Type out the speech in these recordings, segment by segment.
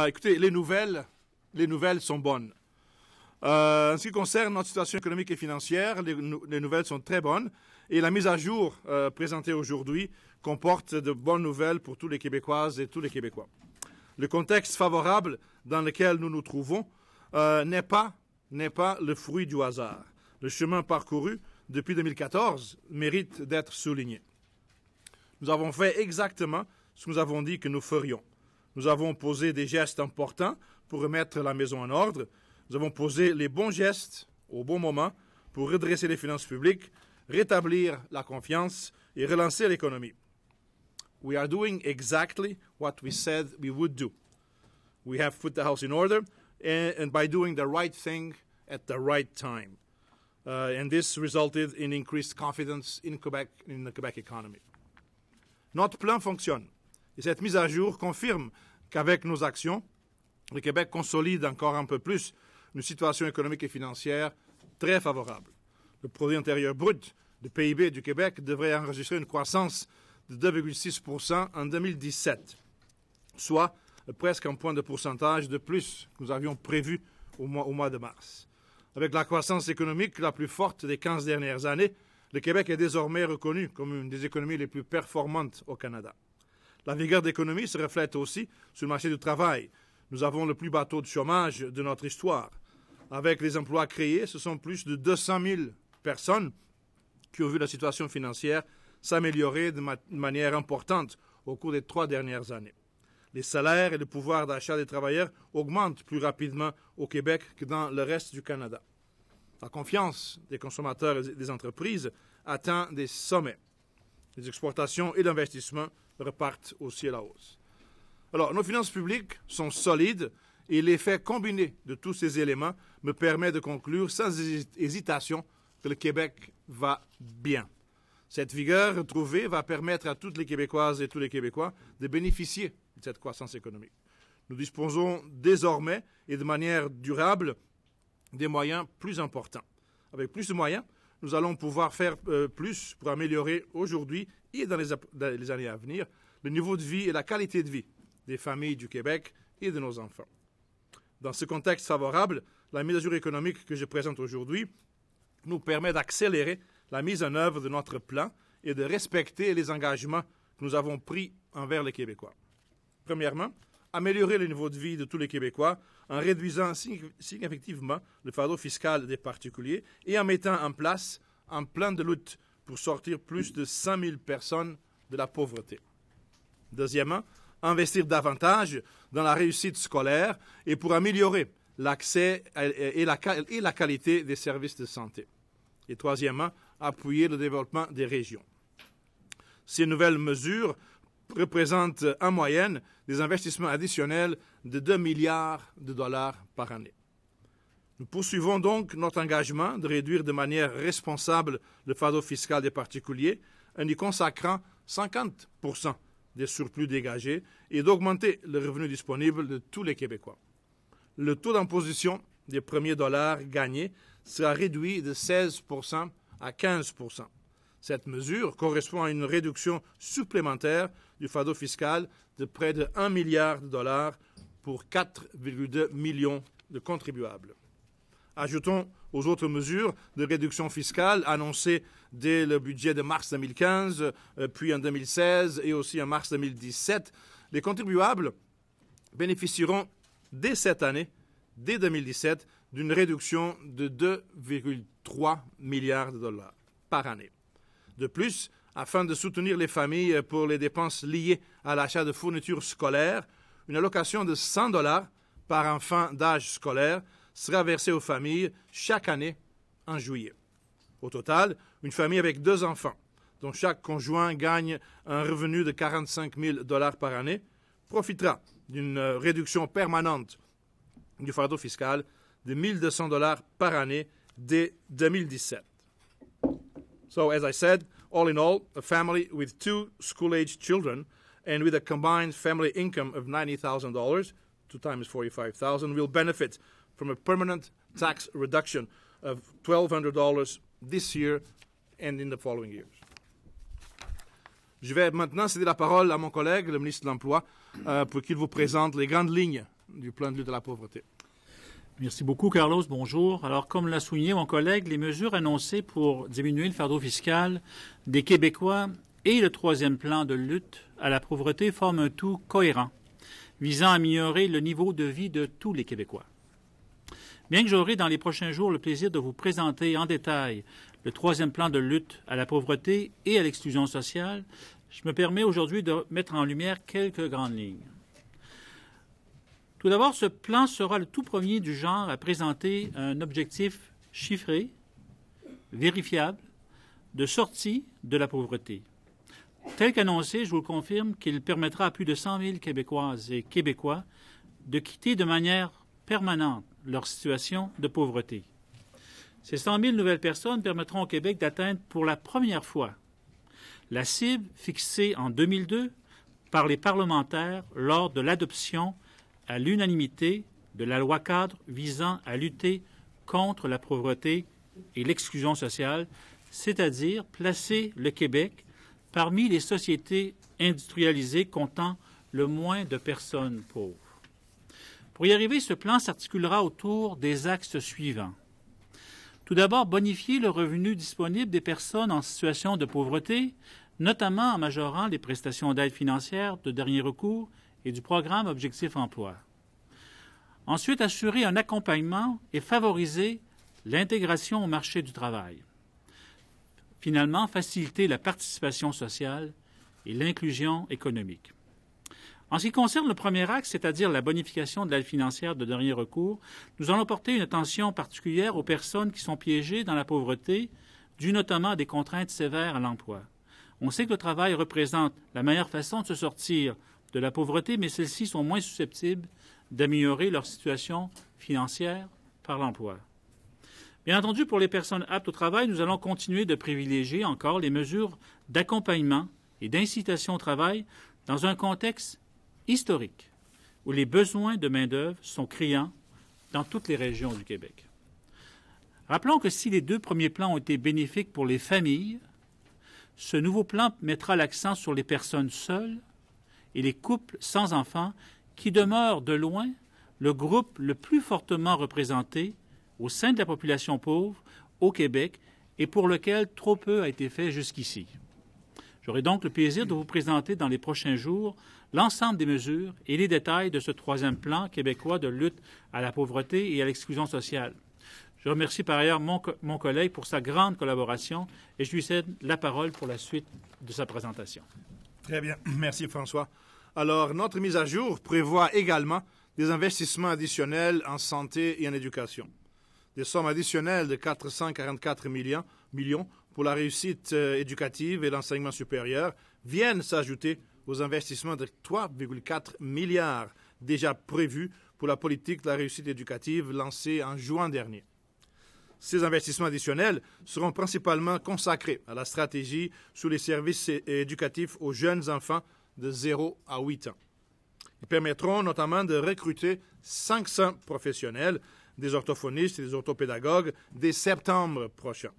Écoutez, les nouvelles sont bonnes. En ce qui concerne notre situation économique et financière, les nouvelles sont très bonnes et la mise à jour présentée aujourd'hui comporte de bonnes nouvelles pour tous les Québécoises et tous les Québécois. Le contexte favorable dans lequel nous nous trouvons n'est pas le fruit du hasard. Le chemin parcouru depuis 2014 mérite d'être souligné. Nous avons fait exactement ce que nous avons dit que nous ferions. Nous avons posé des gestes importants pour remettre la maison en ordre. Nous avons posé les bons gestes au bon moment pour redresser les finances publiques, rétablir la confiance et relancer l'économie. We are doing exactly what we said we would do. We have put the house in order and by doing the right thing at the right time. And this resulted in increased confidence in the Quebec economy. Notre plan fonctionne et cette mise à jour confirme qu'avec nos actions, le Québec consolide encore un peu plus une situation économique et financière très favorable. Le produit intérieur brut, le PIB du Québec, devrait enregistrer une croissance de 2,6% en 2017, soit presque un point de pourcentage de plus que nous avions prévu au mois de mars. Avec la croissance économique la plus forte des 15 dernières années, le Québec est désormais reconnu comme une des économies les plus performantes au Canada. La vigueur de l'économie se reflète aussi sur le marché du travail. Nous avons le plus bas taux de chômage de notre histoire. Avec les emplois créés, ce sont plus de 200 000 personnes qui ont vu la situation financière s'améliorer de manière importante au cours des 3 dernières années. Les salaires et le pouvoir d'achat des travailleurs augmentent plus rapidement au Québec que dans le reste du Canada. La confiance des consommateurs et des entreprises atteint des sommets. Les exportations et l'investissement repartent aussi à la hausse. Alors, nos finances publiques sont solides et l'effet combiné de tous ces éléments me permet de conclure sans hésitation que le Québec va bien. Cette vigueur retrouvée va permettre à toutes les Québécoises et tous les Québécois de bénéficier de cette croissance économique. Nous disposons désormais et de manière durable des moyens plus importants. Avec plus de moyens, nous allons pouvoir faire plus pour améliorer aujourd'hui et dans les années à venir le niveau de vie et la qualité de vie des familles du Québec et de nos enfants. Dans ce contexte favorable, la mise à jour économique que je présente aujourd'hui nous permet d'accélérer la mise en œuvre de notre plan et de respecter les engagements que nous avons pris envers les Québécois. Premièrement, améliorer le niveau de vie de tous les Québécois en réduisant significativement le fardeau fiscal des particuliers et en mettant en place un plan de lutte pour sortir plus de 100 000 personnes de la pauvreté. Deuxièmement, investir davantage dans la réussite scolaire et pour améliorer l'accès et la qualité des services de santé. Et troisièmement, appuyer le développement des régions. Ces nouvelles mesures représentent en moyenne des investissements additionnels de 2 milliards de dollars par année. Nous poursuivons donc notre engagement de réduire de manière responsable le fardeau fiscal des particuliers en y consacrant 50% des surplus dégagés et d'augmenter le revenu disponible de tous les Québécois. Le taux d'imposition des premiers dollars gagnés sera réduit de 16% à 15%. Cette mesure correspond à une réduction supplémentaire du fardeau fiscal de près de 1 milliard de dollars pour 4,2 millions de contribuables. Ajoutons aux autres mesures de réduction fiscale annoncées dès le budget de mars 2015, puis en 2016 et aussi en mars 2017, les contribuables bénéficieront dès cette année, dès 2017, d'une réduction de 2,3 milliards de dollars par année. De plus, afin de soutenir les familles pour les dépenses liées à l'achat de fournitures scolaires, une allocation de 100 dollars par enfant d'âge scolaire sera versée aux familles chaque année en juillet. Au total, une famille avec 2 enfants, dont chaque conjoint gagne un revenu de 45 000 dollars par année, profitera d'une réduction permanente du fardeau fiscal de 1 200 dollars par année dès 2017. So, as I said, all in all, a family with 2 school-age children and with a combined family income of $90,000, 2 times $45,000, will benefit from a permanent tax reduction of $1,200 this year and in the following years. Je vais maintenant céder la parole à mon collègue, le ministre de l'Emploi, pour qu'il vous présente les grandes lignes du plan de lutte à la pauvreté. Merci beaucoup, Carlos. Bonjour. Alors, comme l'a souligné mon collègue, les mesures annoncées pour diminuer le fardeau fiscal des Québécois et le troisième plan de lutte à la pauvreté forment un tout cohérent, visant à améliorer le niveau de vie de tous les Québécois. Bien que j'aurai dans les prochains jours le plaisir de vous présenter en détail le troisième plan de lutte à la pauvreté et à l'exclusion sociale, je me permets aujourd'hui de mettre en lumière quelques grandes lignes. Tout d'abord, ce plan sera le tout premier du genre à présenter un objectif chiffré, vérifiable, de sortie de la pauvreté. Tel qu'annoncé, je vous le confirme qu'il permettra à plus de 100 000 Québécoises et Québécois de quitter de manière permanente leur situation de pauvreté. Ces 100 000 nouvelles personnes permettront au Québec d'atteindre pour la première fois la cible fixée en 2002 par les parlementaires lors de l'adoption à l'unanimité de la loi-cadre visant à lutter contre la pauvreté et l'exclusion sociale, c'est-à-dire placer le Québec parmi les sociétés industrialisées comptant le moins de personnes pauvres. Pour y arriver, ce plan s'articulera autour des axes suivants. Tout d'abord, bonifier le revenu disponible des personnes en situation de pauvreté, notamment en majorant les prestations d'aide financière de dernier recours et du programme Objectif Emploi. Ensuite, assurer un accompagnement et favoriser l'intégration au marché du travail. Finalement, faciliter la participation sociale et l'inclusion économique. En ce qui concerne le premier axe, c'est-à-dire la bonification de l'aide financière de dernier recours, nous allons porter une attention particulière aux personnes qui sont piégées dans la pauvreté, due notamment à des contraintes sévères à l'emploi. On sait que le travail représente la meilleure façon de se sortir de la pauvreté, mais celles-ci sont moins susceptibles d'améliorer leur situation financière par l'emploi. Bien entendu, pour les personnes aptes au travail, nous allons continuer de privilégier encore les mesures d'accompagnement et d'incitation au travail dans un contexte historique où les besoins de main-d'œuvre sont criants dans toutes les régions du Québec. Rappelons que si les deux premiers plans ont été bénéfiques pour les familles, ce nouveau plan mettra l'accent sur les personnes seules et les couples sans enfants qui demeurent de loin le groupe le plus fortement représenté au sein de la population pauvre au Québec et pour lequel trop peu a été fait jusqu'ici. J'aurai donc le plaisir de vous présenter dans les prochains jours l'ensemble des mesures et les détails de ce troisième plan québécois de lutte à la pauvreté et à l'exclusion sociale. Je remercie par ailleurs mon collègue pour sa grande collaboration et je lui cède la parole pour la suite de sa présentation. Très bien. Merci, François. Alors, notre mise à jour prévoit également des investissements additionnels en santé et en éducation. Des sommes additionnelles de 444 millions pour la réussite éducative et l'enseignement supérieur viennent s'ajouter aux investissements de 3,4 milliards déjà prévus pour la politique de la réussite éducative lancée en juin dernier. Ces investissements additionnels seront principalement consacrés à la stratégie sur les services éducatifs aux jeunes enfants de 0 à 8 ans. Ils permettront notamment de recruter 500 professionnels, des orthophonistes et des orthopédagogues, dès septembre prochain,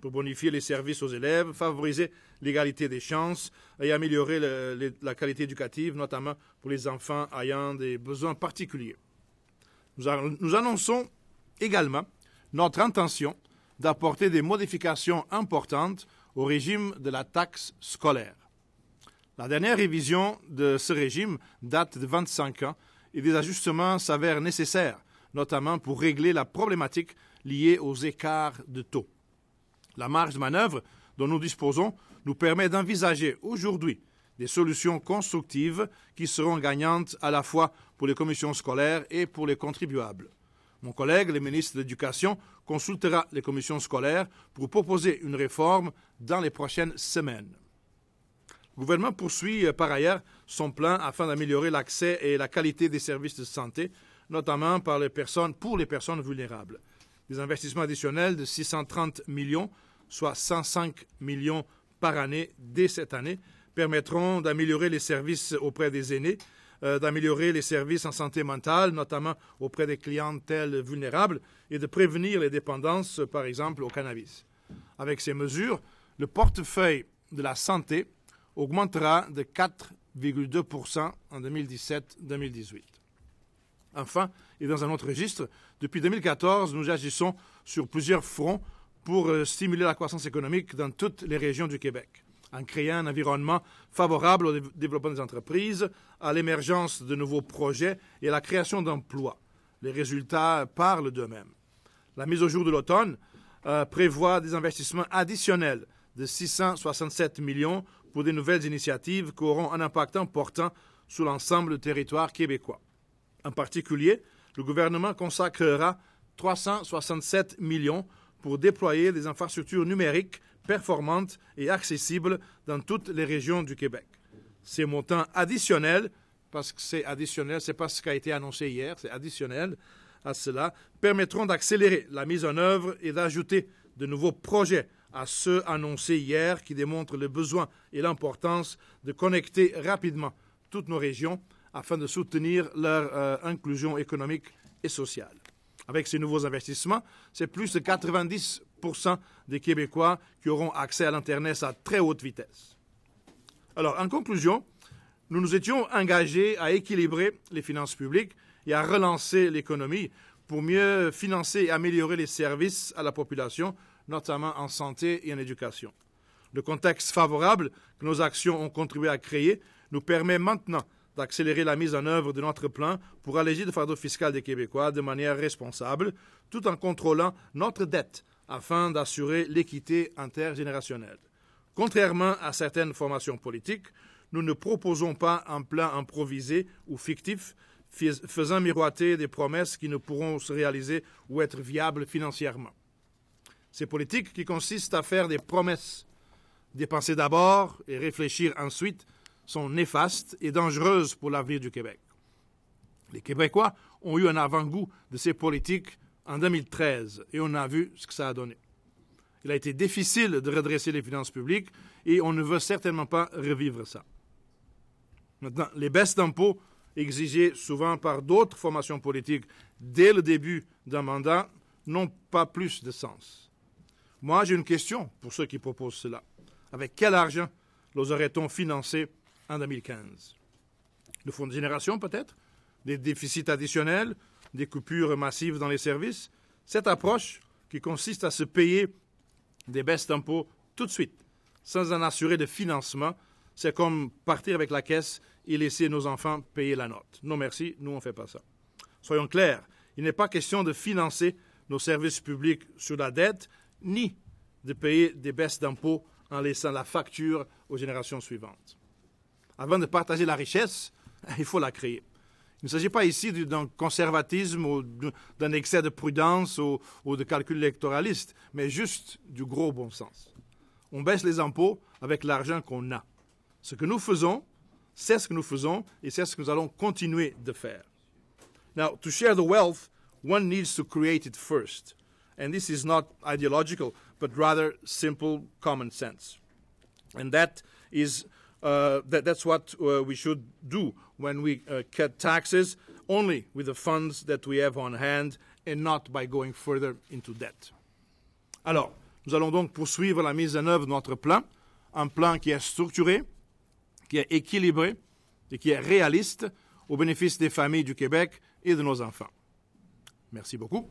pour bonifier les services aux élèves, favoriser l'égalité des chances et améliorer la qualité éducative, notamment pour les enfants ayant des besoins particuliers. Nous annonçons également notre intention d'apporter des modifications importantes au régime de la taxe scolaire. La dernière révision de ce régime date de 25 ans et des ajustements s'avèrent nécessaires, notamment pour régler la problématique liée aux écarts de taux. La marge de manœuvre dont nous disposons nous permet d'envisager aujourd'hui des solutions constructives qui seront gagnantes à la fois pour les commissions scolaires et pour les contribuables. Mon collègue, le ministre de l'Éducation, consultera les commissions scolaires pour proposer une réforme dans les prochaines semaines. Le gouvernement poursuit par ailleurs son plan afin d'améliorer l'accès et la qualité des services de santé, notamment pour les personnes vulnérables. Des investissements additionnels de 630 millions, soit 105 millions par année dès cette année, permettront d'améliorer les services auprès des aînés, d'améliorer les services en santé mentale, notamment auprès des clientèles vulnérables, et de prévenir les dépendances, par exemple, au cannabis. Avec ces mesures, le portefeuille de la santé augmentera de 4,2% en 2017-2018. Enfin, et dans un autre registre, depuis 2014, nous agissons sur plusieurs fronts pour stimuler la croissance économique dans toutes les régions du Québec, en créant un environnement favorable au développement des entreprises, à l'émergence de nouveaux projets et à la création d'emplois. Les résultats parlent d'eux-mêmes. La mise au jour de l'automne prévoit des investissements additionnels de 667 millions pour des nouvelles initiatives qui auront un impact important sur l'ensemble du territoire québécois. En particulier, le gouvernement consacrera 367 millions pour déployer des infrastructures numériques performantes et accessibles dans toutes les régions du Québec. Ces montants additionnels, parce que c'est additionnel, ce n'est pas ce qui a été annoncé hier, c'est additionnel à cela, permettront d'accélérer la mise en œuvre et d'ajouter de nouveaux projets à ceux annoncés hier qui démontrent le besoin et l'importance de connecter rapidement toutes nos régions afin de soutenir leur inclusion économique et sociale. Avec ces nouveaux investissements, c'est plus de 90% des Québécois qui auront accès à l'Internet à très haute vitesse. Alors, en conclusion, nous nous étions engagés à équilibrer les finances publiques et à relancer l'économie pour mieux financer et améliorer les services à la population, notamment en santé et en éducation. Le contexte favorable que nos actions ont contribué à créer nous permet maintenant d'accélérer la mise en œuvre de notre plan pour alléger le fardeau fiscal des Québécois de manière responsable, tout en contrôlant notre dette afin d'assurer l'équité intergénérationnelle. Contrairement à certaines formations politiques, nous ne proposons pas un plan improvisé ou fictif faisant miroiter des promesses qui ne pourront se réaliser ou être viables financièrement. Ces politiques qui consistent à faire des promesses, dépenser d'abord et réfléchir ensuite, sont néfastes et dangereuses pour l'avenir du Québec. Les Québécois ont eu un avant-goût de ces politiques en 2013 et on a vu ce que ça a donné. Il a été difficile de redresser les finances publiques et on ne veut certainement pas revivre ça. Maintenant, les baisses d'impôts exigées souvent par d'autres formations politiques dès le début d'un mandat n'ont pas plus de sens. Moi, j'ai une question pour ceux qui proposent cela. Avec quel argent les aurait-on financés en 2015? Le fonds de génération, peut-être? Des déficits additionnels? Des coupures massives dans les services? Cette approche qui consiste à se payer des baisses d'impôts tout de suite, sans en assurer de financement, c'est comme partir avec la caisse et laisser nos enfants payer la note. Non merci, nous on ne fait pas ça. Soyons clairs, il n'est pas question de financer nos services publics sur la dette, ni de payer des baisses d'impôts en laissant la facture aux générations suivantes. Avant de partager la richesse, il faut la créer. Il ne s'agit pas ici d'un conservatisme ou d'un excès de prudence ou de calcul électoraliste, mais juste du gros bon sens. On baisse les impôts avec l'argent qu'on a. Ce que nous faisons, c'est ce que nous faisons et c'est ce que nous allons continuer de faire. Now, to share the wealth, one needs to create it first. And this is not ideological, but rather simple common sense. And that is that's what we should do when we cut taxes, only with the funds that we have on hand and not by going further into debt. Alors, nous allons donc poursuivre la mise en œuvre de notre plan, un plan qui est structuré, qui est équilibré et qui est réaliste au bénéfice des familles du Québec et de nos enfants. Merci beaucoup.